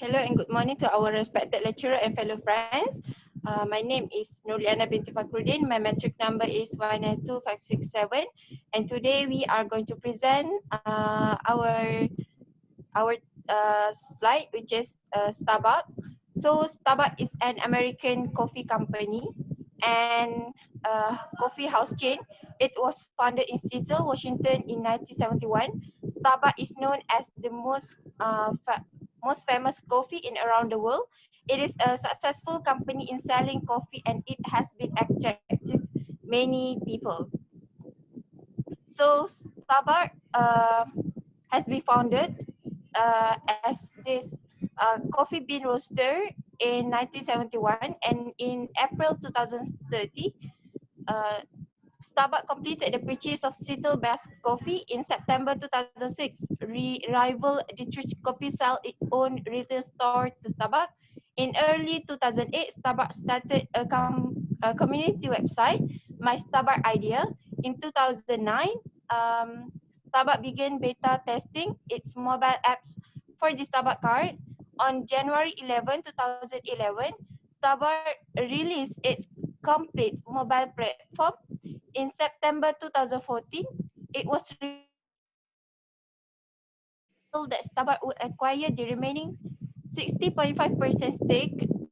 Hello and good morning to our respected lecturer and fellow friends. My name is Nurliana binti Fakrudin. My metric number is 192567. And today we are going to present our slide, which is Starbucks. So Starbucks is an American coffee company and coffee house chain. It was founded in Seattle, Washington in 1971. Starbucks is known as the most famous coffee in around the world. It is a successful company in selling coffee and it has been attractive many people. So Starbucks has been founded as this coffee bean roaster in 1971, and in April 2030, uh, Starbucks completed the purchase of Seattle Best Coffee in September 2006. Rival Dietrich Coffee sell its own retail store to Starbucks. In early 2008, Starbucks started a community website, My Starbucks Idea. In 2009, Starbucks began beta testing its mobile apps for the Starbucks card. On January 11, 2011, Starbucks released its complete mobile platform. In September 2014, it was revealed that Starbucks would acquire the remaining 60.5% stake in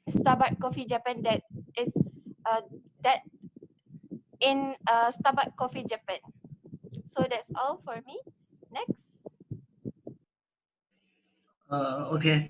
Starbucks Coffee Japan that in Starbucks Coffee Japan. So that's all for me. Next. Okay.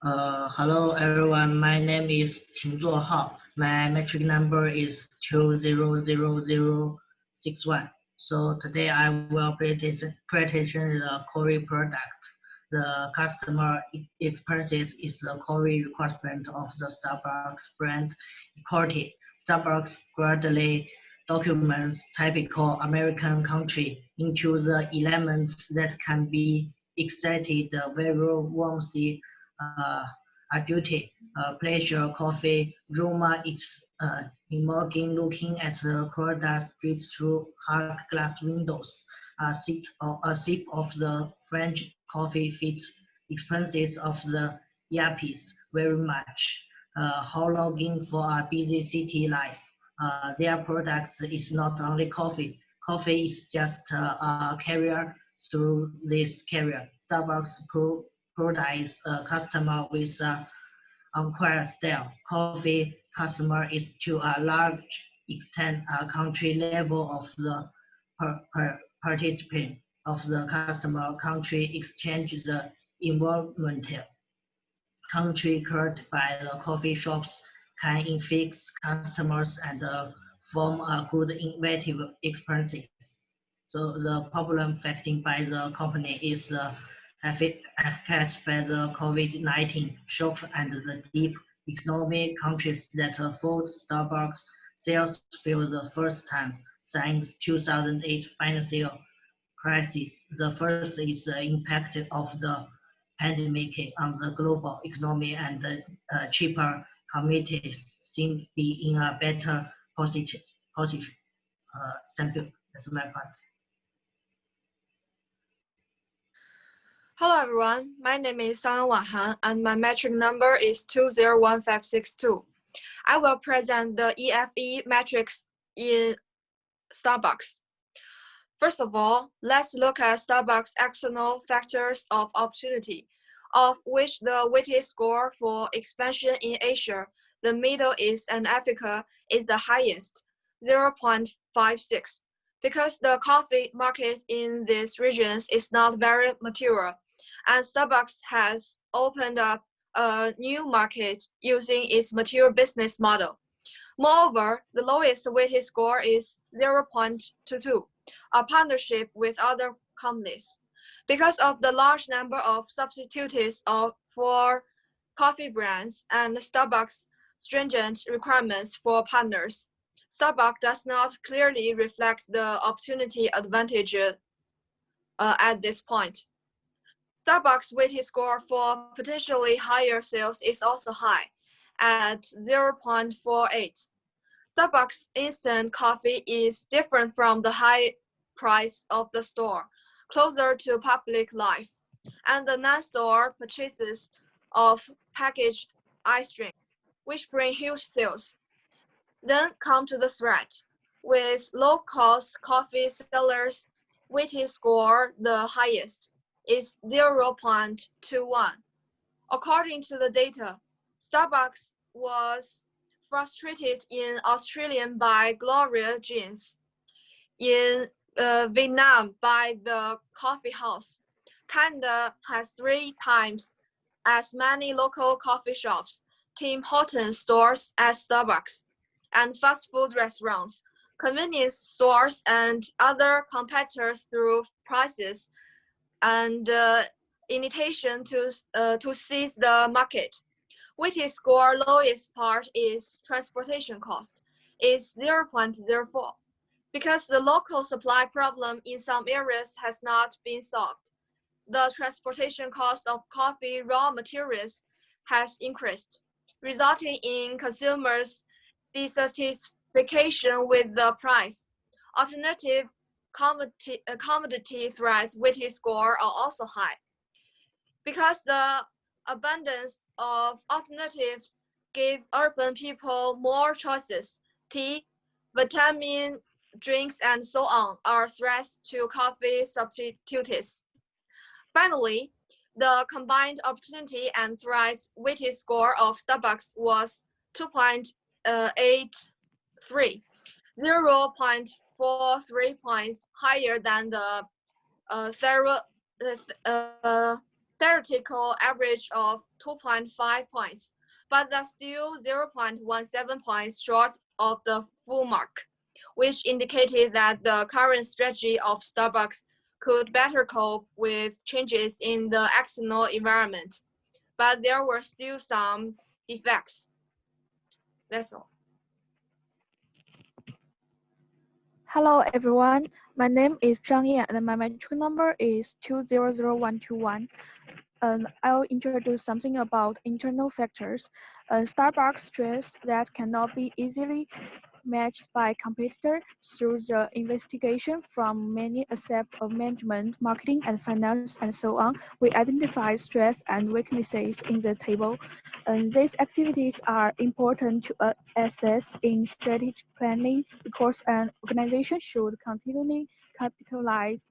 Hello everyone. My name is Qin Zuohao. My metric number is 200061. So today I will present the coffee product. The customer experience is the coffee requirement of the Starbucks brand equality. Starbucks gradually documents typical American country into the elements that can be excited, very warmth, duty, pleasure, coffee, Roma is emerging looking at the corridor street through hard glass windows. A sip of the French coffee fits expenses of the yappies very much. How longing for a busy city life. Their products is not only coffee. Coffee is just a carrier through this carrier. Starbucks provides a customer with an unquiet style. Coffee customer is to a large extent a country level of the participant of the customer country exchange the environmental country created by the coffee shops can infix customers and form a good innovative experiences. So the problem facing by the company is affected by the COVID-19 shock and the deep economic countries that afford Starbucks sales for the first time since 2008 financial crisis. The first is the impact of the pandemic on the global economy, and the cheaper communities seem to be in a better position. Thank you. That's my part. Hello everyone, my name is Sang Han and my metric number is 201562. I will present the EFE metrics in Starbucks. First of all, let's look at Starbucks' external factors of opportunity, of which the weighted score for expansion in Asia, the Middle East, and Africa is the highest, 0.56. Because the coffee market in these regions is not very mature, and Starbucks has opened up a new market using its mature business model. Moreover, the lowest weighted score is 0.22, a partnership with other companies. Because of the large number of substitutes for coffee brands and Starbucks' stringent requirements for partners, Starbucks does not clearly reflect the opportunity advantage at this point. Starbucks' weighted score for potentially higher sales is also high, at 0.48. Starbucks instant coffee is different from the high price of the store, closer to public life. and the non-store purchases of packaged ice drink, which bring huge sales. Then come to the threat. With low-cost coffee sellers, weighted score the highest is 0.21. According to the data, Starbucks was frustrated in Australia by Gloria Jeans, in Vietnam by the coffee house. Canada has 3 times as many local coffee shops, Tim Hortons stores as Starbucks, and fast food restaurants, convenience stores, and other competitors through prices and imitation to seize the market. Weighted score lowest part is transportation cost, is 0.04. Because the local supply problem in some areas has not been solved, the transportation cost of coffee raw materials has increased, resulting in consumers' dissatisfaction with the price. Alternative commodity threats weighted score are also high. Because the abundance of alternatives give urban people more choices, tea, vitamin drinks, and so on are threats to coffee substitutes. Finally, the combined opportunity and threat weighted score of Starbucks was 2.83, 0.43 points higher than the theoretical average of 2.5 points, but that's still 0.17 points short of the full mark, which indicated that the current strategy of Starbucks could better cope with changes in the external environment, but there were still some defects. That's all. Hello everyone, my name is Zhang Yan and my metric number is 200121. I'll introduce something about internal factors. Starbucks stress that cannot be easily matched by competitor through the investigation from many aspects of management, marketing, and finance, and so on. We identify strengths and weaknesses in the table. These activities are important to assess in strategic planning because an organization should continually capitalize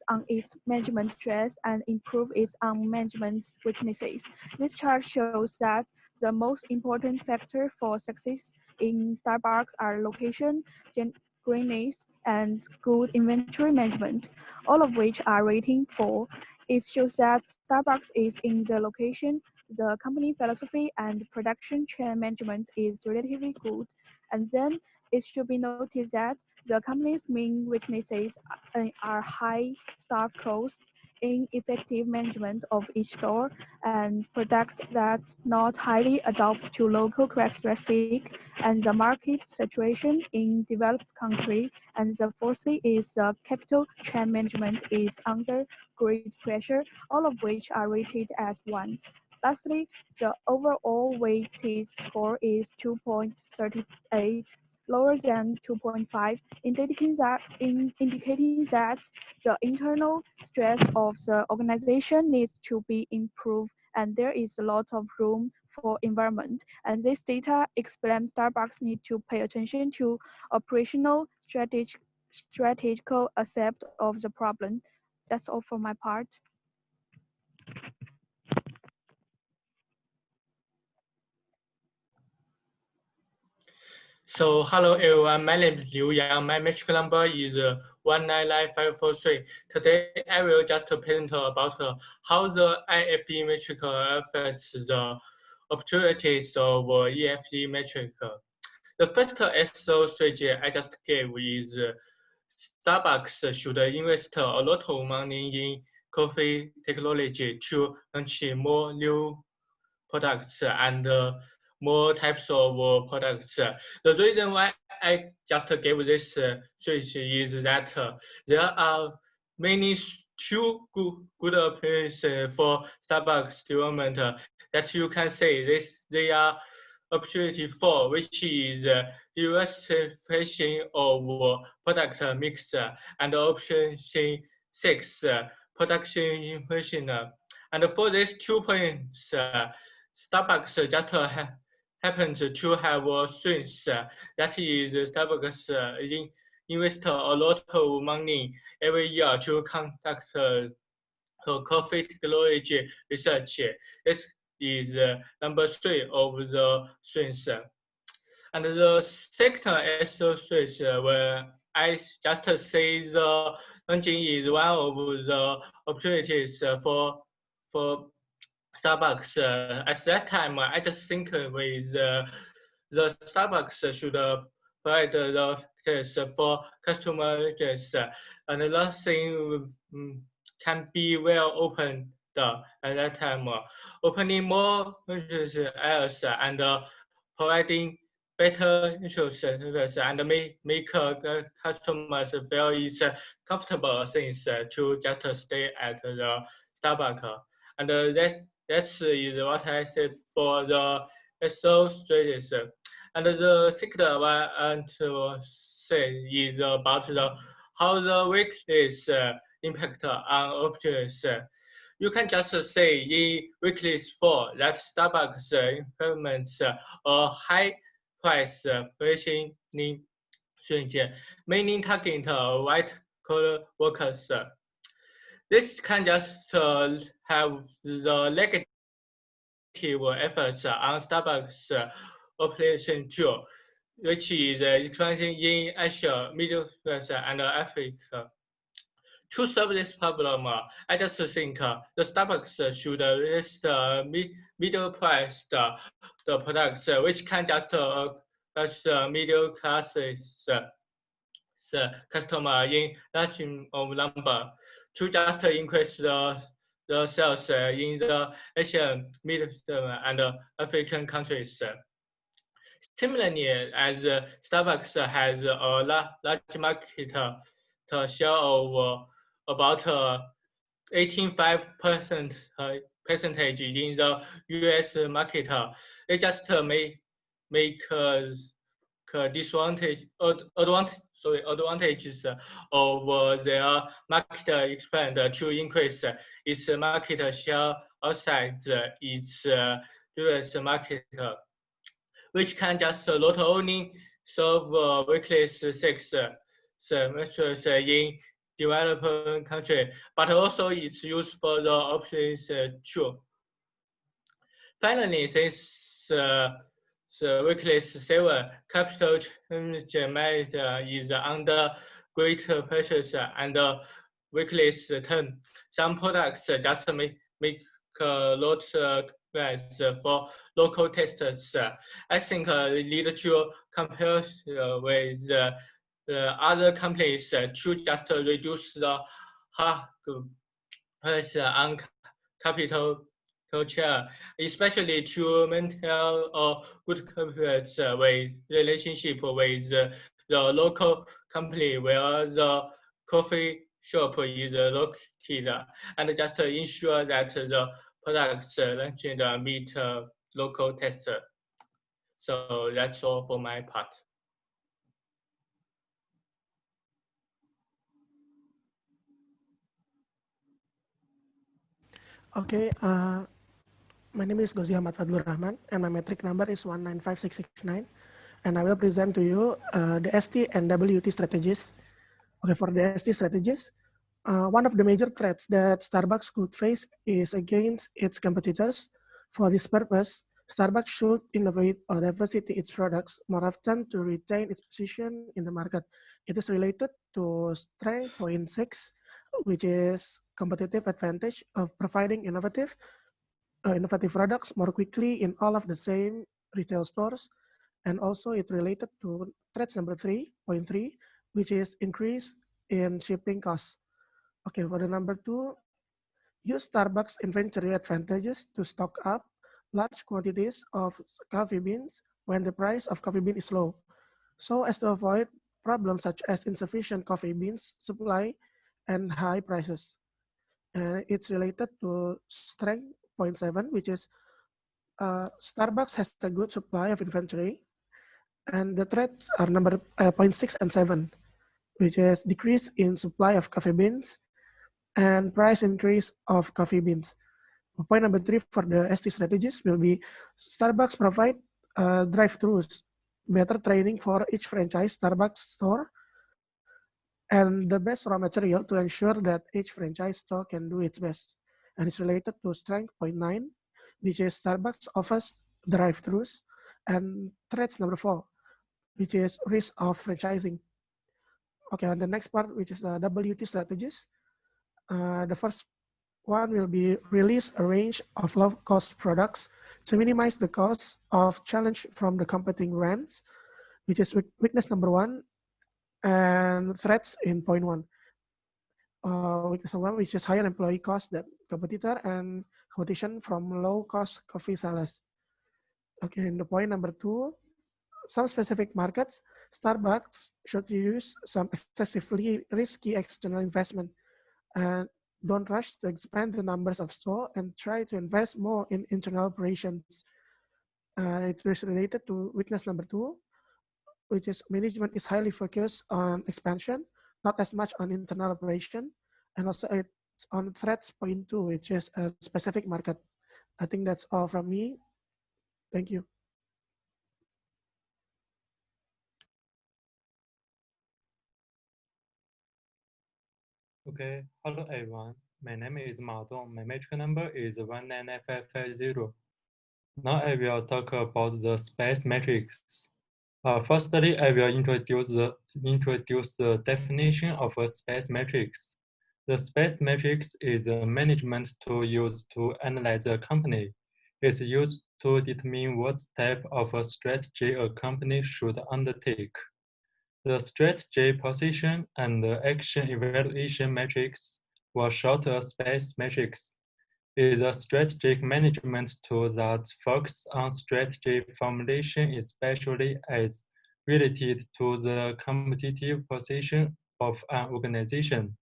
on its management strengths and improve its own management's weaknesses. This chart shows that the most important factor for success in Starbucks are location, greenness, and good inventory management, all of which are rating 4. It shows that Starbucks is in the location, the company philosophy and production chain management is relatively good. And then it should be noted that the company's main weaknesses are high staff costs, ineffective management of each store, and products that not highly adapt to local characteristics, and the market situation in developed country. And the fourthly is the capital chain management is under great pressure, all of which are rated as 1. Lastly, the overall weighted score is 2.38, lower than 2.5, indicating that the internal stress of the organization needs to be improved and there is a lot of room for environment. And this data explains Starbucks need to pay attention to operational strategical aspect of the problem. That's all for my part. So hello everyone, my name is Liu Yang. My metric number is 199543. Today I will just present about how the IFE metric affects the opportunities of EFE metric. The first SO strategy I just gave is Starbucks should invest a lot of money in coffee technology to launch more new products and more types of products. The reason why I just gave this switch is that there are many good appearances for Starbucks development that you can say they are opportunity 4, which is diversification of product mix, and option 6, production inflation. And for these 2 points, Starbucks just happens to have strengths. That is, Starbucks invest a lot of money every year to conduct coffee technology research. This is number 3 of the strengths. And the second strength, where I just say the launching is one of the opportunities for Starbucks. At that time, I just think with the Starbucks should provide the test for customers, and the thing can be well opened at that time, opening more areas and providing better service and make customers feel it's comfortable things to just stay at the Starbucks. And that is what I said for the SO strategies. And the second one I want to say is about how the weeklies impact on opportunities. You can just say in weeklies 4 that Starbucks implements a high price positioning strategy, mainly targeting white collar workers. This can just have the negative efforts on Starbucks operation too, which is expanding in Asia, Middle East, and Africa. To solve this problem, I just think the Starbucks should list middle price the products, which can just touch the middle classes customer in large of number to just increase the sales in the Asian, Middle East, and African countries. Similarly, as Starbucks has a large market share of about 18.5% percentage in the U.S. market, it just make advantages of their market expand to increase its market share outside its US market, which can just not only solve weekly sex measures in developing country, but also it's used for the options too. Finally, since the weekly 7 capital management is under great pressure and weekly 10, some products just make a lot price for local testers. I think we need to compare with other companies to just reduce the price on capital culture, especially to maintain a good confidence with relationship with the local company where the coffee shop is located, and just ensure that the products launched meet local tests. So that's all for my part. Okay, my name is Gozi Ahmad Fadlur Rahman, and my metric number is 195669. And I will present to you the ST and WT strategies. Okay, for the ST strategies, one of the major threats that Starbucks could face is against its competitors. For this purpose, Starbucks should innovate or diversify its products more often to retain its position in the market. It is related to strength point 6, which is competitive advantage of providing innovative products more quickly in all of the same retail stores. And also it related to threats number 3.3, which is increase in shipping costs. Okay, for the number 2, use Starbucks inventory advantages to stock up large quantities of coffee beans when the price of coffee bean is low, so as to avoid problems such as insufficient coffee beans supply and high prices. And it's related to strength point 7, which is Starbucks has a good supply of inventory, and the threats are point 6 and 7, which is decrease in supply of coffee beans and price increase of coffee beans. Point number 3 for the ST strategies will be Starbucks provide drive-thrus, better training for each franchise Starbucks store, and the best raw material to ensure that each franchise store can do its best. And it's related to strength point 9, which is Starbucks offers drive-thrus, and threats number 4, which is risk of franchising. Okay, on the next part, which is the WT strategies. The first one will be release a range of low-cost products to minimize the cost of challenge from the competing brands, which is weakness number 1, and threats in point 1. Weakness number 1, which is higher employee cost than competitor and competition from low-cost coffee sellers. Okay, in the point number 2, some specific markets, Starbucks should use some excessively risky external investment and don't rush to expand the numbers of stores and try to invest more in internal operations. It is related to weakness number 2, which is management is highly focused on expansion, not as much on internal operation. And also it's on threats point 2, which is a specific market. I think that's all from me. Thank you. Okay, hello everyone. My name is Ma Dong. My metric number is 199550. Now I will talk about the space matrix. Firstly, I will introduce the definition of a space matrix. The space matrix is a management tool used to analyze a company. It's used to determine what type of a strategy a company should undertake. The strategy position and the action evaluation matrix, or short a space matrix, is a strategic management tool that focuses on strategy formulation, especially as related to the competitive position of an organization.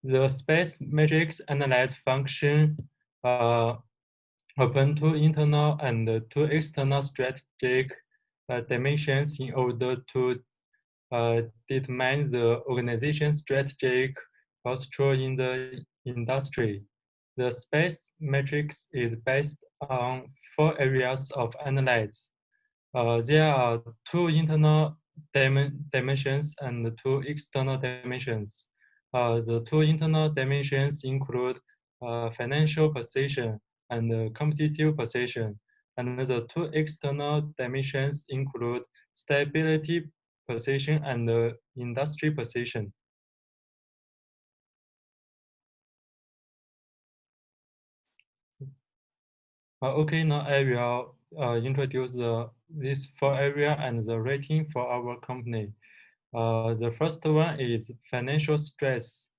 The space matrix analyzes function upon two internal and two external strategic dimensions in order to determine the organization's strategic posture in the industry. The space matrix is based on 4 areas of analysis. There are 2 internal dimensions and 2 external dimensions. The 2 internal dimensions include financial position and competitive position, and the 2 external dimensions include stability position and industry position. Okay, now I will introduce these 4 areas and the rating for our company. The first one is financial stress.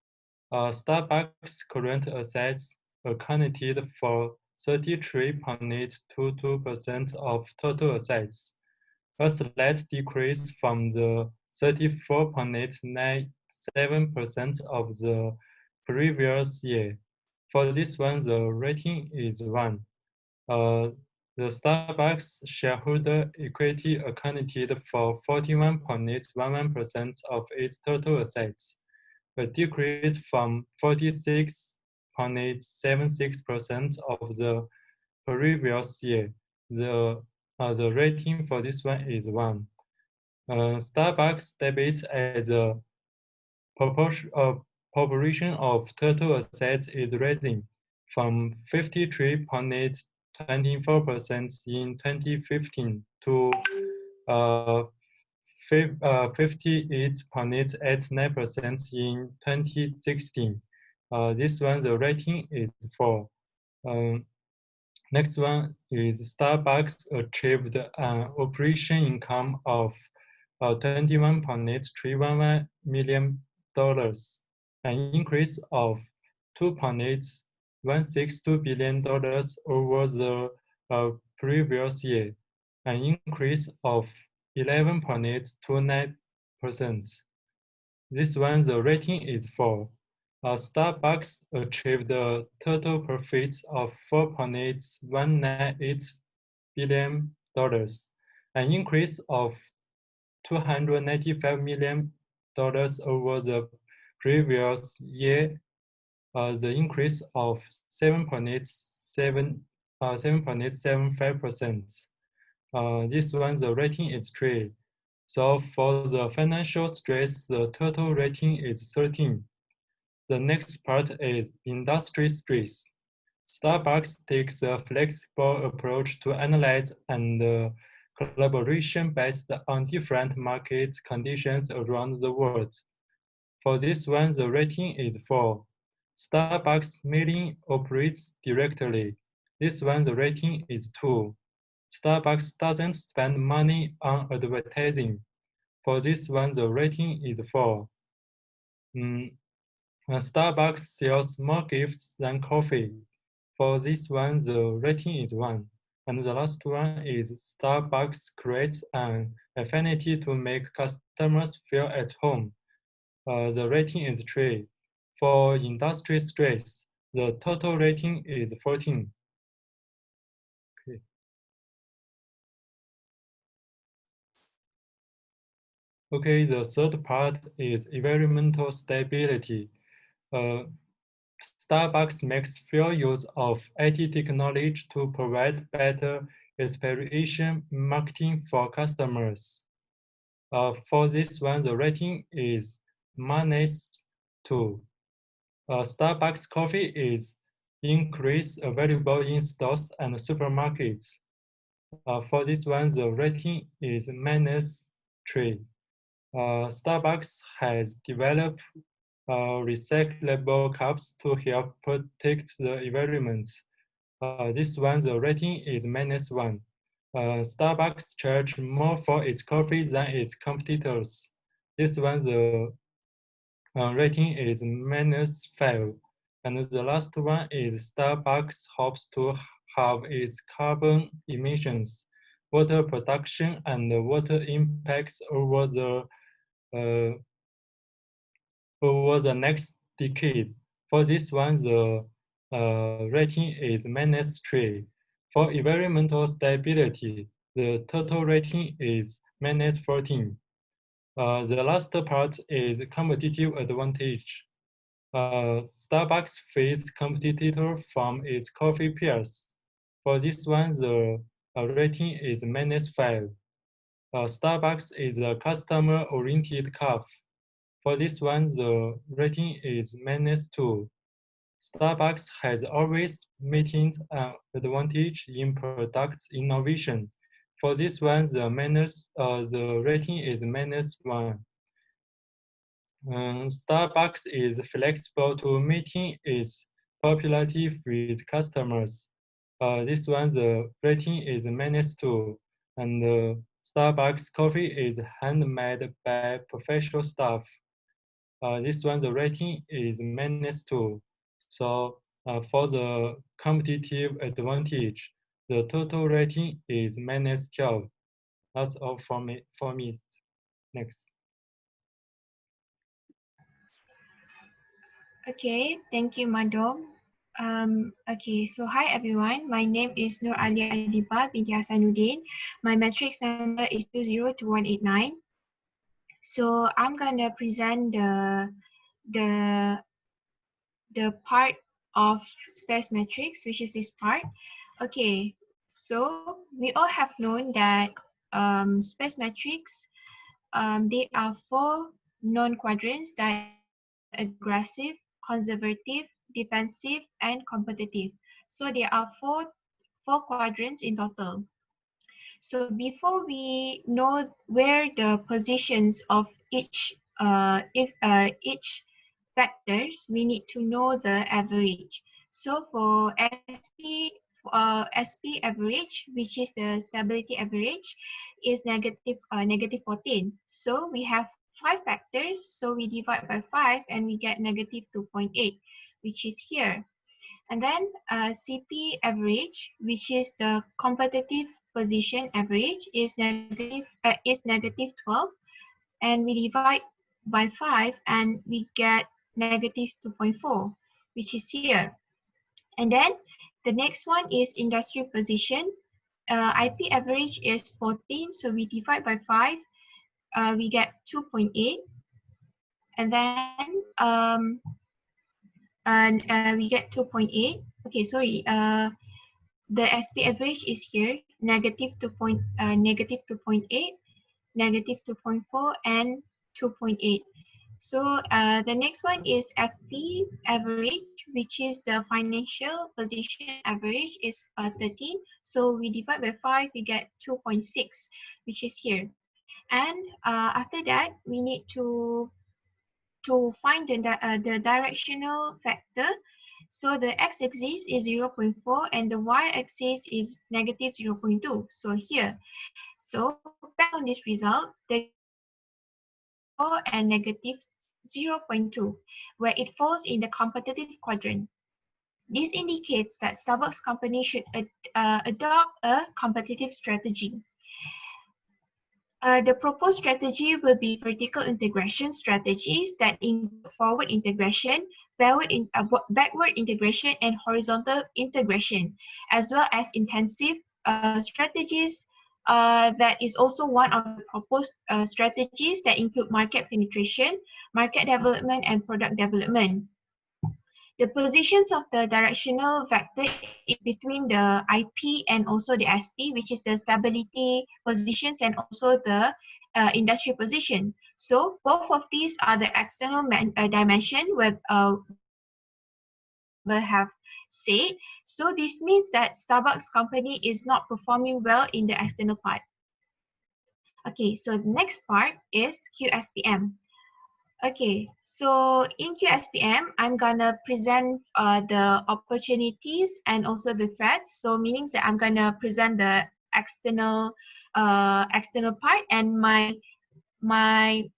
Starbucks' current assets accounted for 33.22% of total assets, a slight decrease from the 34.97% of the previous year. For this one, the rating is 1. The Starbucks shareholder equity accounted for 41.11% of its total assets, a decrease from 46.76% of the previous year. The rating for this one is 1. Starbucks debit as a proportion of total assets is rising from 53.24% in 2015 to 58.89% in 2016. This one, the rating is 4. Next one is Starbucks achieved an operation income of $21.311 million, an increase of $2.816 billion over the previous year, an increase of 11.29%. This one, the rating is 4. Starbucks achieved a total profit of $4.198 billion, an increase of $295 million over the previous year, the increase of 7.75%. This one, the rating is 3. So for the financial stress, the total rating is 13. The next part is industry stress. Starbucks takes a flexible approach to analyze and collaboration based on different market conditions around the world. For this one, the rating is 4. Starbucks mailing operates directly. This one, the rating is 2. Starbucks doesn't spend money on advertising. For this one, the rating is 4. Starbucks sells more gifts than coffee. For this one, the rating is 1. And the last one is Starbucks creates an affinity to make customers feel at home. The rating is 3. For industry stress, the total rating is 14. Okay. Okay, the third part is environmental stability. Starbucks makes full use of IT technology to provide better experiential marketing for customers. For this one, the rating is -2. Starbucks coffee is increased available in stores and supermarkets. For this one, the rating is -3. Starbucks has developed recyclable cups to help protect the environment. This one, the rating is -1. Starbucks charge more for its coffee than its competitors. This one, the rating is -5. And the last one is Starbucks hopes to have its carbon emissions, water production, and water impacts over the next decade. For this one, the rating is -3. For environmental stability, the total rating is -14. The last part is competitive advantage. Starbucks faces competitor from its coffee peers. For this one, the rating is -5. Starbucks is a customer-oriented cup. For this one, the rating is -2. Starbucks has always maintained an advantage in product innovation. For this one, the rating is -1. Starbucks is flexible to meeting its popularity with customers. This one, the rating is -2. And Starbucks coffee is handmade by professional staff. This one, the rating is -2. So for the competitive advantage, the total rating is -12. That's all for me. Next. Okay, thank you, Madam. Okay, so hi everyone. My name is Nur Ali Adiba binti Hasanuddin. My matrix number is 202189. So I'm gonna present the part of space matrix, which is this part. Okay, so we all have known that space matrix, they are 4 non-quadrants that is aggressive, conservative, defensive, and competitive. So there are four quadrants in total. So before we know where the positions of each factors, we need to know the average. So for SP average, which is the stability average, is -14. So we have 5 factors, so we divide by 5 and we get -2.8, which is here. And then CP average, which is the competitive position average, is -12, and we divide by 5 and we get -2.4, which is here. And then the next one is industry position. IP average is 14, so we divide by 5, we get 2.8. And then we get 2.8. Okay, sorry. The SP average is here, negative 2.8, negative 2.4, and 2.8. So the next one is FP average, which is the financial position average is 13. So we divide by 5, we get 2.6, which is here. And after that, we need to find the directional factor. So the x-axis is 0.4 and the y-axis is negative 0.2. So here, so based on this result, the is 0.4 and negative 0.2, where it falls in the competitive quadrant. This indicates that Starbucks company should adopt a competitive strategy. The proposed strategy will be vertical integration strategies that include forward integration, backward integration, and horizontal integration, as well as intensive strategies. That is also one of the proposed strategies that include market penetration, market development, and product development. The positions of the directional vector is between the IP and also the SP, which is the stability positions and also the industry position. So both of these are the external dimension with will have said. So this means that Starbucks company is not performing well in the external part. Okay, so the next part is QSPM. Okay, so in QSPM, I'm gonna present the opportunities and also the threats. So meaning that I'm gonna present the external part, and my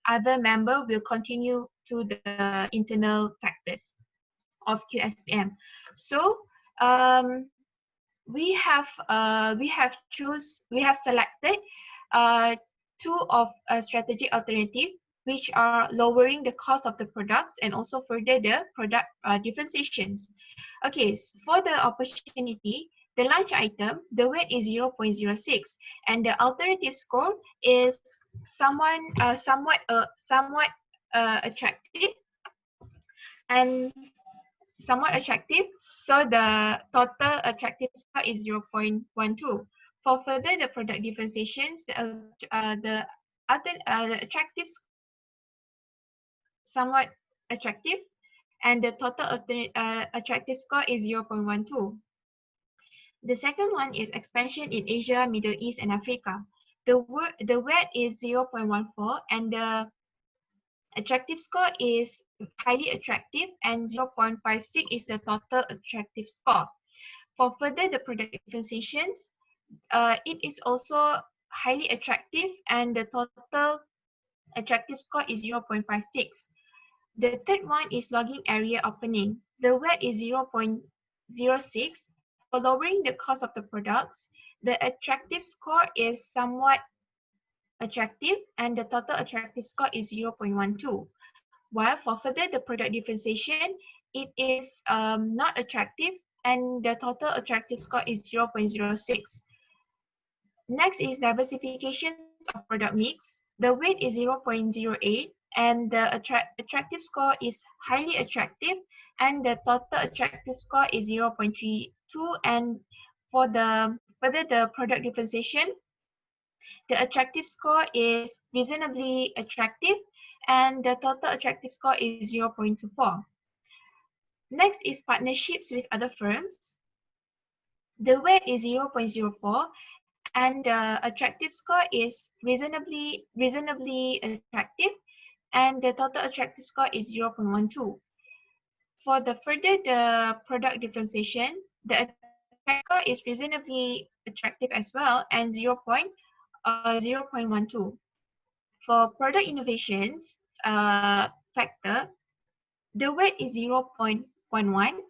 other member will continue to the internal factors of QSPM. So we have selected two of a strategic alternative, which are lowering the cost of the products and also further the product differentiations. Okay, for the opportunity, the lunch item, the weight is 0.06, and the alternative score is somewhat attractive and somewhat attractive. So the total attractive score is 0.12. For further the product differentiations, the attractive somewhat attractive, and the total attractive score is 0.12. The second one is expansion in Asia, Middle East, and Africa. The weight is 0.14, and the attractive score is highly attractive, and 0.56 is the total attractive score. For further the product differentiations, it is also highly attractive, and the total attractive score is 0.56. The third one is logging area opening. The weight is 0.06. For lowering the cost of the products, the attractive score is somewhat attractive, and the total attractive score is 0.12. While for further the product differentiation, it is not attractive, and the total attractive score is 0.06. Next is diversifications of product mix. The weight is 0.08, and the attractive score is highly attractive, and the total attractive score is 0.32. And for the further the product differentiation, the attractive score is reasonably attractive, and the total attractive score is 0.24. Next is partnerships with other firms. The weight is 0.04, and the attractive score is reasonably attractive, and the total attractive score is 0.12. For the further the product differentiation, the attractive score is reasonably attractive as well, and 0.12. For product innovations factor, the weight is 0.11,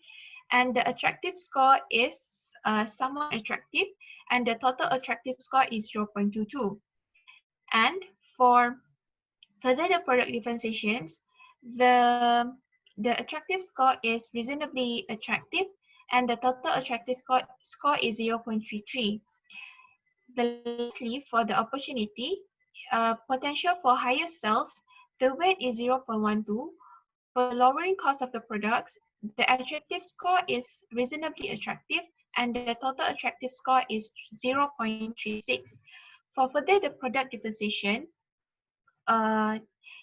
and the attractive score is somewhat attractive, and the total attractive score is 0.22. And for further the product differentiations, the attractive score is reasonably attractive, and the total attractive score is 0.33. Lastly, for the opportunity, potential for higher sales The weight is 0.12. For lowering cost of the products, the attractive score is reasonably attractive and the total attractive score is 0.36. For further the product differentiation,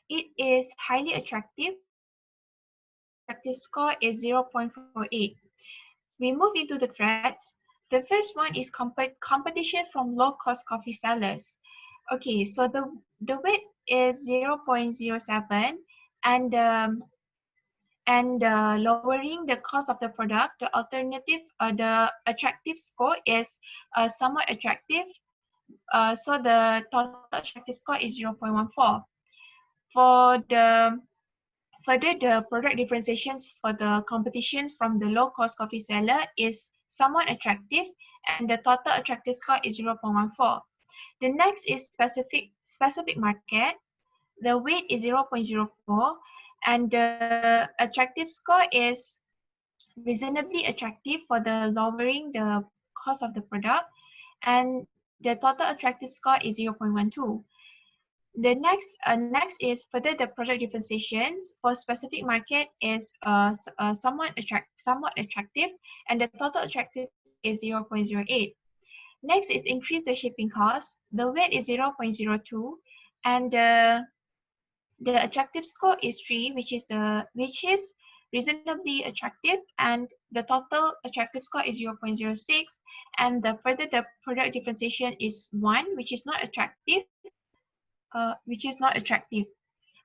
it is highly attractive and the total attractive score is 0.48. We move into the threats. The first one is competition from low-cost coffee sellers. Okay, so the weight is 0.07 and lowering the cost of the product, the alternative, the attractive score is somewhat attractive. So the total attractive score is 0.14. For the further, the product differentiations for the competition from the low-cost coffee seller is somewhat attractive, and the total attractive score is 0.14. The next is specific market. The weight is 0.04, and the attractive score is reasonably attractive for the lowering the cost of the product, and the total attractive score is 0.12. The next is further the product differentiations for specific market is somewhat attractive, and the total attractive score is 0.08. Next is increase the shipping cost. The weight is 0.02, and the attractive score is 3, which is reasonably attractive, and the total attractive score is 0.06, and the further the product differentiation is 1, which is not attractive.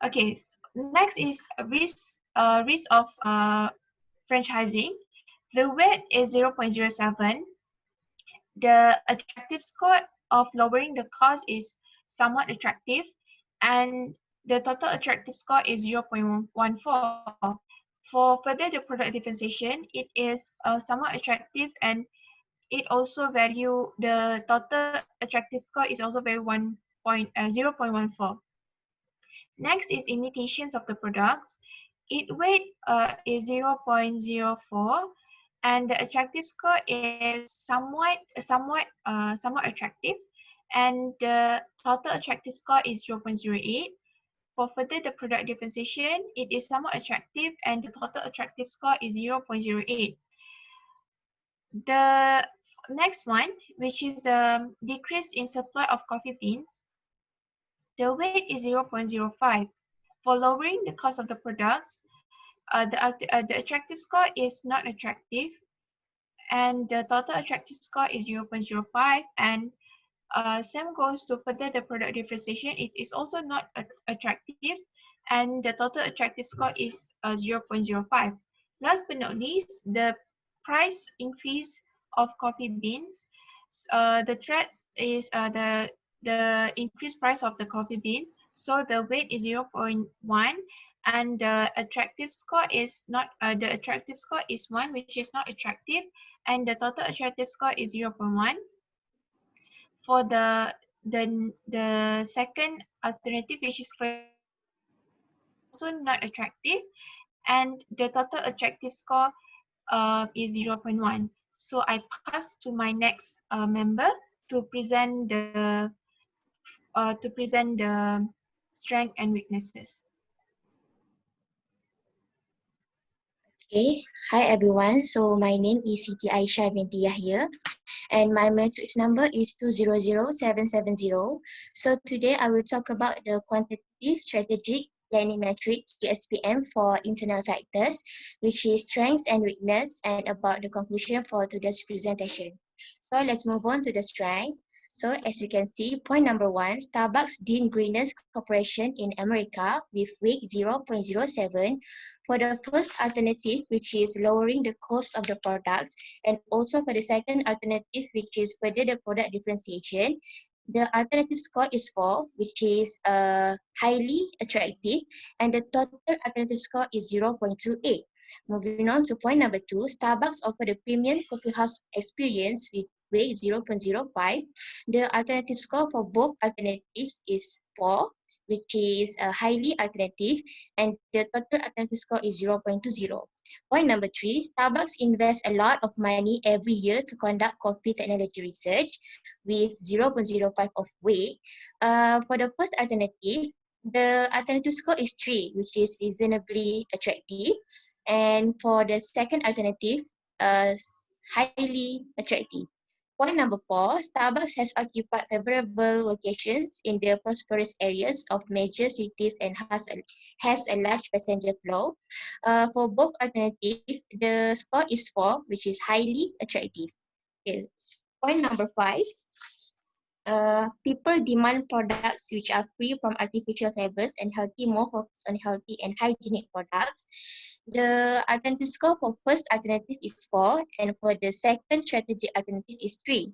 Okay, next is risk of franchising. The weight is 0.07. The attractive score of lowering the cost is somewhat attractive, and the total attractive score is 0.14. For further the product differentiation, it is somewhat attractive, and it also value the total attractive score is also very 0.14. Next is imitations of the products. It weight is 0.04, and the attractive score is somewhat attractive, and the total attractive score is 0.08. For further the product differentiation, it is somewhat attractive, and the total attractive score is 0.08. The next one, which is the decrease in supply of coffee beans, the weight is 0.05. For lowering the cost of the products, the attractive score is not attractive, and the total attractive score is 0.05. And same goes to further the product differentiation. It is also not attractive, and the total attractive score is 0.05. Last but not least, the price increase of coffee beans. The threats is the increased price of the coffee bean. So the weight is 0.1, and the attractive score is not the attractive score is 1, which is not attractive, and the total attractive score is 0.1. For the second alternative, which is also not attractive, and the total attractive score is 0.1. So I pass to my next member to present the strength and weaknesses. Okay, hi everyone. So my name is Siti Aisyah binti Yahya, and my matrix number is 200770. So today I will talk about the quantitative strategic planning metric QSPM for internal factors, which is strengths and weakness, and about the conclusion for today's presentation. So let's move on to the strength. So as you can see, point number 1, Starbucks Dean Greeners Corporation in America with weight 0.07 for the first alternative, which is lowering the cost of the products, and also for the second alternative, which is further the product differentiation. The alternative score is 4, which is highly attractive, and the total alternative score is 0.28. Moving on to point number 2, Starbucks offer the premium coffee house experience with weight 0.05. The alternative score for both alternatives is 4, which is highly alternative, and the total alternative score is 0.20. Point number 3, Starbucks invests a lot of money every year to conduct coffee technology research with 0.05 of weight. For the first alternative, The alternative score is 3, which is reasonably attractive. And for the second alternative, highly attractive. Point number 4, Starbucks has occupied favorable locations in the prosperous areas of major cities and has a large passenger flow. For both alternatives, the score is 4, which is highly attractive. Okay. Point number 5, people demand products which are free from artificial flavors and healthy, more focused on healthy and hygienic products. The alternative score for first alternative is 4, and for the second strategic alternative is 3.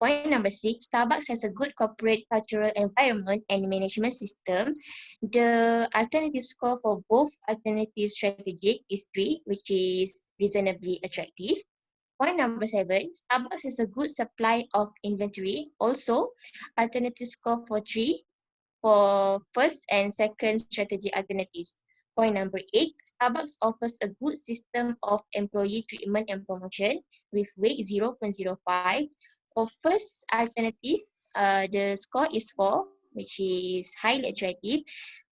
Point number 6, Starbucks has a good corporate cultural environment and management system. The alternative score for both alternative strategic is 3, which is reasonably attractive. Point number 7, Starbucks has a good supply of inventory. Also, alternative score for 3 for first and second strategy alternatives. Point number 8, Starbucks offers a good system of employee treatment and promotion with weight 0.05. For first alternative, the score is 4, which is highly attractive.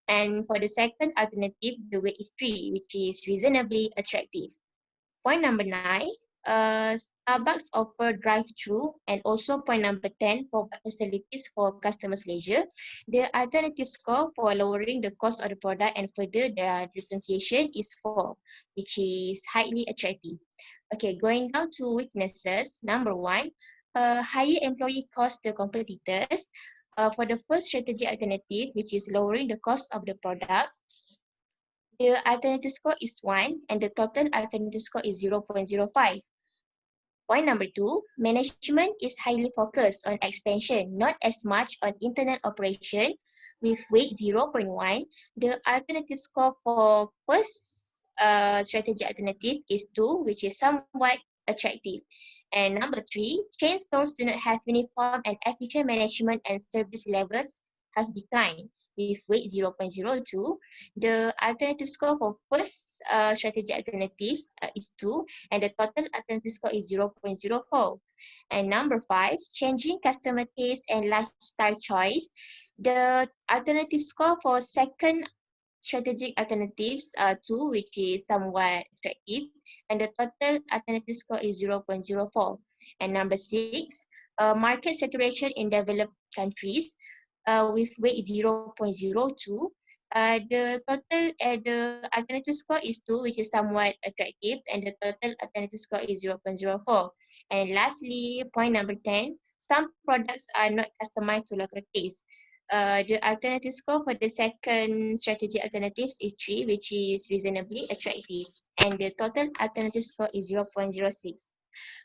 And for the second alternative, the weight is 3, which is reasonably attractive. Point number 9, Starbucks offer drive-through, and also point number 10, provide facilities for customers' leisure. The alternative score for lowering the cost of the product and further their differentiation is 4, which is highly attractive. Okay, going down to weaknesses. Number 1, higher employee cost to competitors. For the first strategy alternative, which is lowering the cost of the product, the alternative score is 1 and the total alternative score is 0.05. Point number 2, management is highly focused on expansion, not as much on internal operation. With weight 0.1, the alternative score for first strategy alternative is 2, which is somewhat attractive. And number 3, chain stores do not have uniform and efficient management and service levels have declined. With weight 0.02, the alternative score for first strategy alternatives is 2, and the total alternative score is 0.04. And number 5, changing customer taste and lifestyle choice. The alternative score for second strategic alternatives are 2, which is somewhat attractive, and the total alternative score is 0.04. And number 6, market saturation in developed countries with weight 0.02. The alternative score is 2, which is somewhat attractive, and the total alternative score is 0.04. And lastly, point number 10, some products are not customized to local taste. The alternative score for the second strategy alternatives is 3, which is reasonably attractive, and the total alternative score is 0.06.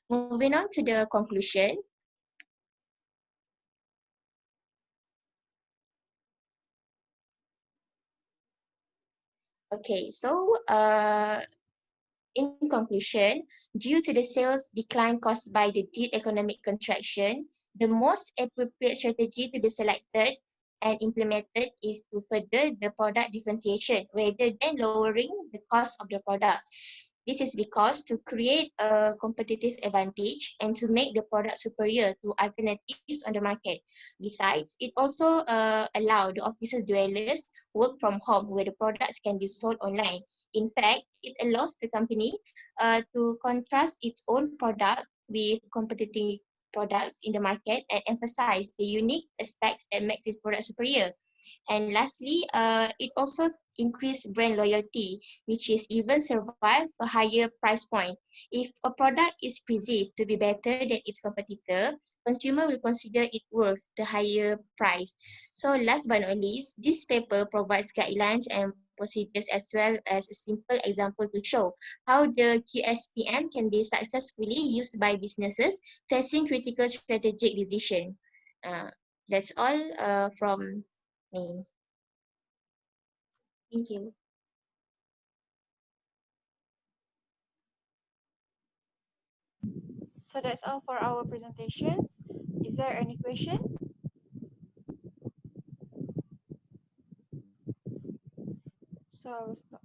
Moving on to the conclusion. Okay, so in conclusion, due to the sales decline caused by the deep economic contraction, the most appropriate strategy to be selected and implemented is to further the product differentiation rather than lowering the cost of the product. This is because to create a competitive advantage and to make the product superior to alternatives on the market. Besides, it also allows the office's dwellers work from home where the products can be sold online. In fact, it allows the company to contrast its own product with competitive products in the market and emphasize the unique aspects that makes its product superior. And lastly, it also increase brand loyalty, which is even survive a higher price point. If a product is perceived to be better than its competitor, consumer will consider it worth the higher price. So last but not least, this paper provides guidelines and procedures as well as a simple example to show how the QSPM can be successfully used by businesses facing critical strategic decision. That's all from me. Thank you. So that's all for our presentations. Is there any question? So I will stop.